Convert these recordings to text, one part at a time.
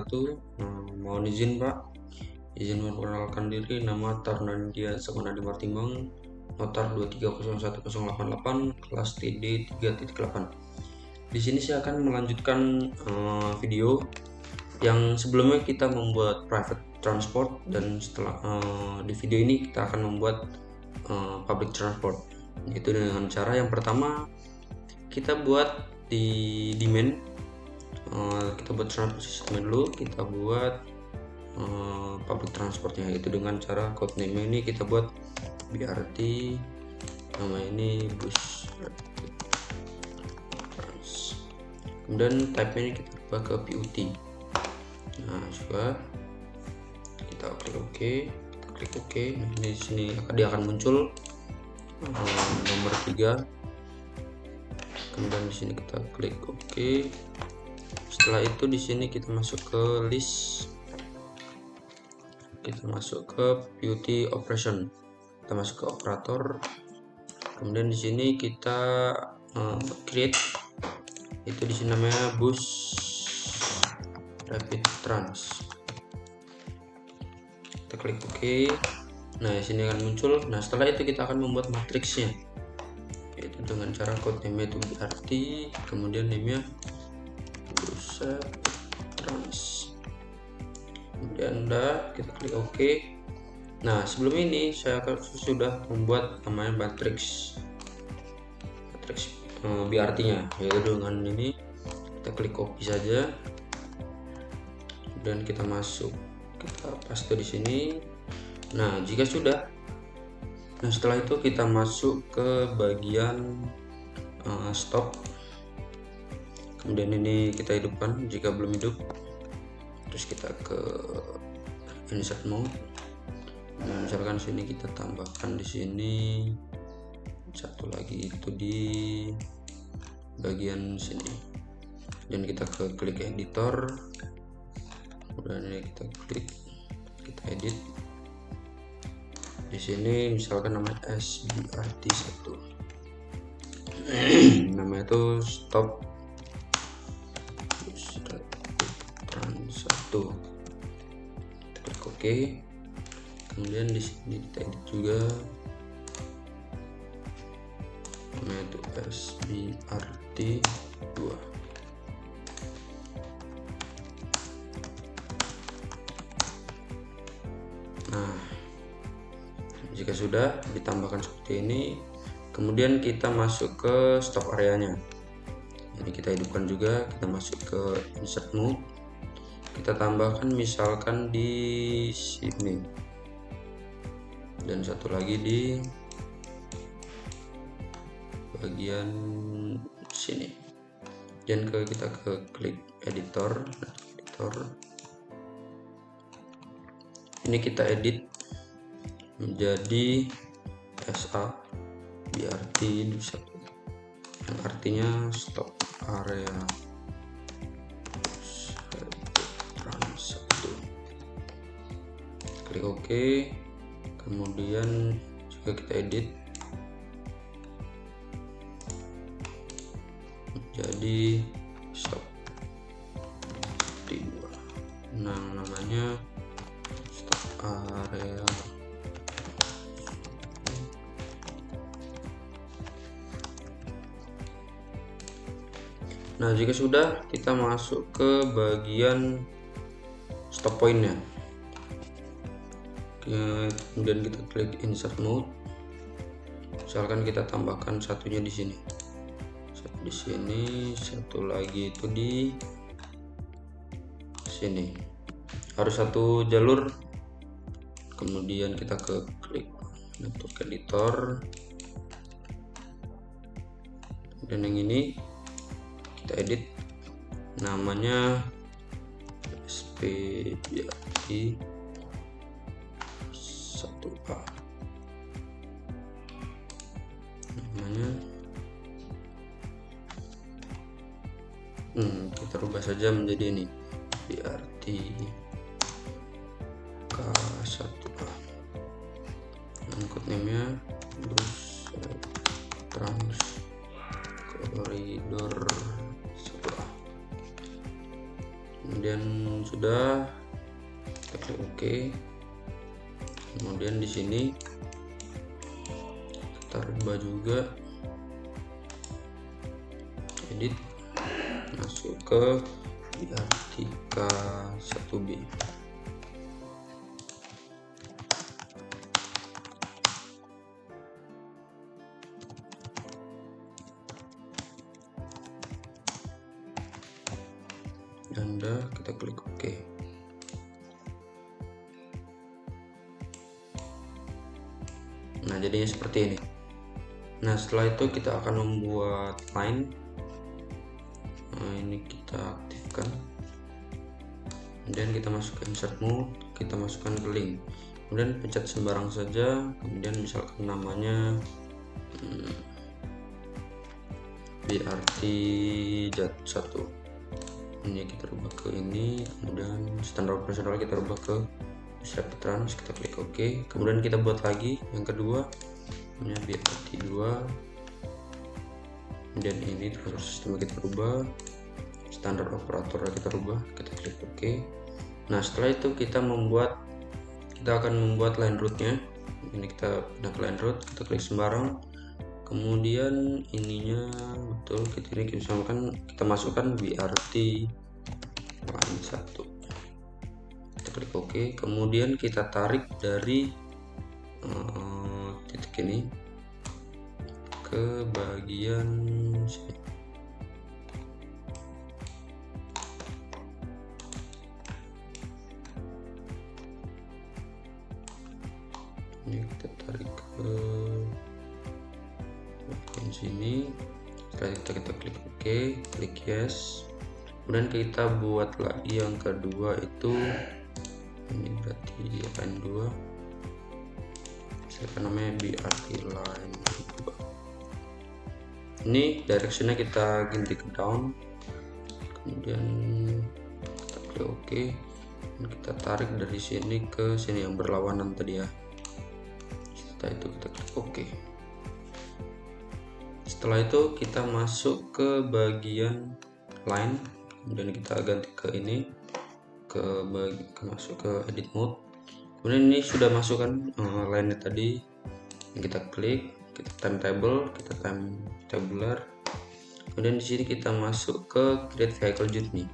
wabarakatuh. Mohon izin Pak, izin memperkenalkan diri. Nama Tarnandia Samanadi Martimbang, notar 2301088, kelas TD 3.8. Di sini saya akan melanjutkan video yang sebelumnya kita membuat private transport, dan setelah di video ini kita akan membuat public transport, yaitu dengan cara yang pertama kita buat di demand. Kita buat transport system dulu, kita buat public transportnya, yaitu dengan cara code name ini kita buat BRT, nama ini bus trans, kemudian type ini kita ubah ke PUT. Nah, sudah kita klik OK. Nah, ini di sini dia akan muncul nomor 3. Kemudian di sini kita klik OK. Setelah itu di sini kita masuk ke list, kita masuk ke PUT operation, kita masuk ke operator. Kemudian di sini kita create, itu di sini namanya bus rapid trans. Kita klik OK. Nah, di sini akan muncul. Nah, setelah itu kita akan membuat matriksnya, yaitu dengan cara code name itu BRT, kemudian name-nya bus trans. Kemudian kita klik OK. Nah, sebelum ini saya sudah membuat namanya matriks BRT-nya, yaitu dengan ini kita klik copy saja, dan kita masuk, kita paste di sini. Nah, jika sudah, nah setelah itu kita masuk ke bagian stop. Kemudian ini kita hidupkan jika belum hidup, terus kita ke insert mode. Nah, misalkan sini kita tambahkan di sini satu lagi, itu di bagian sini, dan kita ke klik editor. Kemudian ini kita klik, kita edit. Di sini misalkan namanya SBRT1, namanya itu stop trans 1. Kita klik OK. Kemudian di sini kita edit juga, namanya itu SBRT2. Nah, jika sudah ditambahkan seperti ini, kemudian kita masuk ke stop areanya. Jadi kita hidupkan juga, kita masuk ke insert mode, kita tambahkan misalkan di sini, dan satu lagi di bagian sini, dan kita ke klik editor. Ini kita edit menjadi SA BRT 1, yang artinya stop area trans 1. Klik OK. Kemudian juga kita edit menjadi stop BRT2. Nah, namanya stop area. Nah, jika sudah, kita masuk ke bagian stop pointnya. Kemudian kita klik insert mode. Misalkan kita tambahkan satunya di sini, satu di sini, satu lagi itu di sini. Harus satu jalur. Kemudian kita ke klik network editor, dan yang ini kita edit, namanya SPBRT 1A, namanya kita rubah saja menjadi ini BRT K1A, dan code name-nya bus trans koridor 1A. kemudian sudah kita klik OK. Kemudian di sini kita rubah juga, edit, masuk ke Artika 1B. Dan kita klik OK. Nah, jadinya seperti ini. Nah, setelah itu kita akan membuat line. Nah, ini kita aktifkan. Kemudian kita masuk ke insert mode, kita masukkan ke link. Kemudian pencet sembarang saja. Kemudian misalkan namanya BRT Jat 1. Ini kita rubah ke ini, kemudian standar operasional kita rubah ke Rapid Trans, kita klik OK. Kemudian kita buat lagi yang kedua, namanya BRT 2. Kemudian ini transfer sistem kita rubah, standar operator kita rubah, kita klik OK. Nah, setelah itu kita akan membuat line route-nya. Ini kita pindah ke line route, kita klik sembarang. Kemudian ininya betul, kita misalkan kita masukkan BRT line 1. Kita klik OK. Kemudian kita tarik dari titik ini ke bagian sini. Ini kita tarik ke bagian sini. Setelah itu kita klik OK, klik yes. Kemudian kita buat lagi yang kedua itu, ini berarti line 2. Saya namanya BRT line 2. Ini directionnya kita ganti ke down. Kemudian kita klik OK. Dan kita tarik dari sini ke sini yang berlawanan tadi ya. Setelah itu kita klik OK. Setelah itu kita masuk ke bagian line, kemudian kita ganti ke ini, masuk ke edit mode. Kemudian ini sudah masuk kan line tadi, yang kita klik, kita timetable, kita time tabular. Kemudian di sini kita masuk ke create vehicle journey.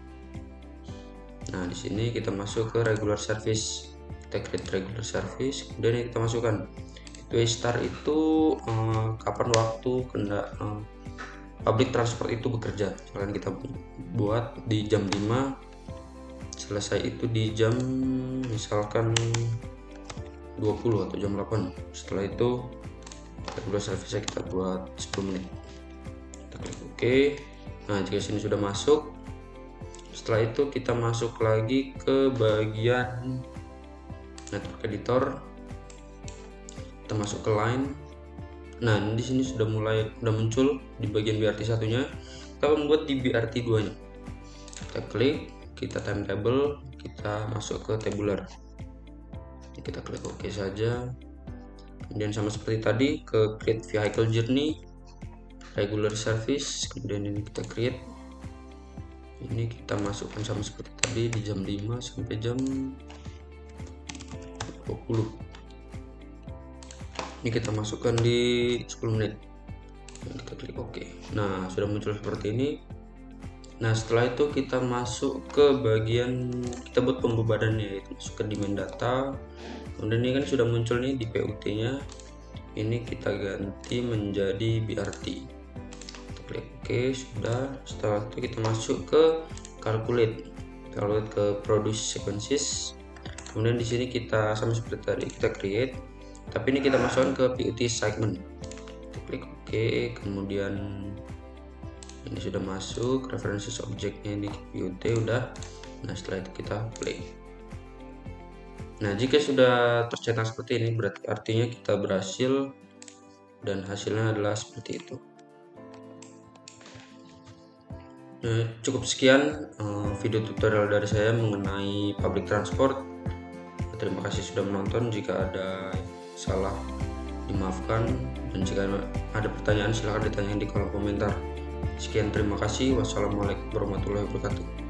Nah, di sini kita masuk ke regular service, kita create regular service. Kemudian kita masukkan start itu kapan waktu public transport itu bekerja. Misalkan kita buat di jam 5, selesai itu di jam misalkan 20 atau jam 8. Setelah itu regular service kita buat 10 menit. Kita klik OK. Nah, jika sini sudah masuk, setelah itu kita masuk lagi ke bagian network editor. Kita masuk ke line. Nah, di sini sudah muncul di bagian BRT satunya. Kita membuat di BRT 2 nya. Kita klik, kita timetable, kita masuk ke tabular. Kita klik OK saja. Kemudian sama seperti tadi ke create vehicle journey, regular service, kemudian ini kita create. Ini kita masukkan sama seperti tadi di jam 5 sampai jam 20. Ini kita masukkan di 10 menit. Dan kita klik OK. Nah, sudah muncul seperti ini. Nah, setelah itu kita masuk ke bagian kita buat pembebanannya, yaitu masuk ke demand data. Kemudian ini kan sudah muncul nih di PUT nya. Ini kita ganti menjadi BRT. Kita klik OK, sudah. Setelah itu kita masuk ke calculate ke produce sequences. Kemudian di sini kita sama seperti tadi kita create. Tapi ini kita masukkan ke PUT segment. Kita klik OK, kemudian ini sudah masuk references objeknya di PUT udah. Nah, setelah itu kita play. Nah, jika sudah tercetak seperti ini, berarti artinya kita berhasil dan hasilnya adalah seperti itu. Nah, cukup sekian video tutorial dari saya mengenai public transport. Terima kasih sudah menonton. Jika ada salah dimaafkan, dan jika ada pertanyaan silahkan ditanyakan di kolom komentar. Sekian, terima kasih. Wassalamualaikum warahmatullahi wabarakatuh.